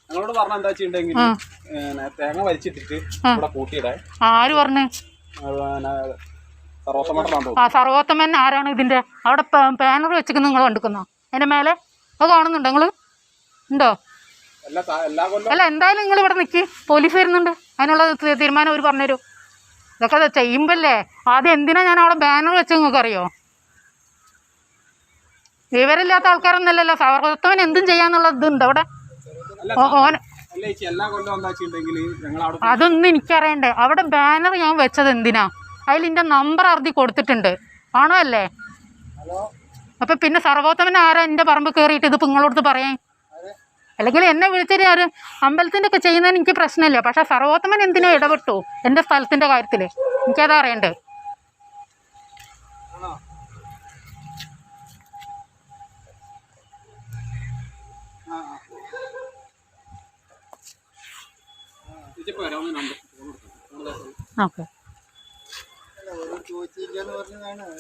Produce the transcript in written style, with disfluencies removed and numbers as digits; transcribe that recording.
ഞങ്ങളോട് പറഞ്ഞ എന്താ വെച്ചിട്ടുണ്ടെങ്കിൽ തേങ്ങ വലിച്ചിട്ടിട്ട് ഇവിടെ കൂട്ടിയിടാൻ. ആര് പറഞ്ഞു? സർവോത്തമൻ ആരാണ് ഇതിന്റെ? അവിടെ ബാനർ വെച്ചിരിക്കുന്ന നിങ്ങൾ കണ്ടിക്കുന്നോ? അതിന്റെ മേലെ അത് കാണുന്നുണ്ടോ നിങ്ങൾ? ഉണ്ടോ? അല്ല, എന്തായാലും നിങ്ങൾ ഇവിടെ നിൽക്കി, പോലീസ് വരുന്നുണ്ട്. അതിനുള്ള തീരുമാനം അവർ പറഞ്ഞുതരും. ഇതൊക്കെ ചെയ്യുമ്പല്ലേ ആദ്യം എന്തിനാ ഞാൻ അവിടെ ബാനർ വെച്ച് നിങ്ങൾക്ക് അറിയോ? വിവരമില്ലാത്ത ആൾക്കാരൊന്നല്ലല്ലോ. സർവോത്തമൻ എന്തും ചെയ്യാന്നുള്ള ഇതുണ്ട് അവിടെ. അതൊന്നും എനിക്കറിയണ്ടേ. അവിടെ ബാനർ ഞാൻ വെച്ചത് എന്തിനാ? അതിൽ എൻ്റെ നമ്പർ എഴുതി കൊടുത്തിട്ടുണ്ട്. ആണോ അല്ലേ? അപ്പം പിന്നെ സർവോത്തമൻ ആരാ എൻ്റെ പറമ്പ് കയറിയിട്ട് ഇത് നിങ്ങളോട് പറയാൻ? അല്ലെങ്കിൽ എന്നെ വിളിച്ചിട്ട് ആരും അമ്പലത്തിൻ്റെ ഒക്കെ ചെയ്യുന്നതിന് എനിക്ക് പ്രശ്നമില്ല. പക്ഷെ സർവോത്തമൻ എന്തിനോ ഇടപെട്ടു എൻ്റെ സ്ഥലത്തിൻ്റെ കാര്യത്തിൽ. എനിക്കതാ അറിയണ്ടേ. ഓക്കെ.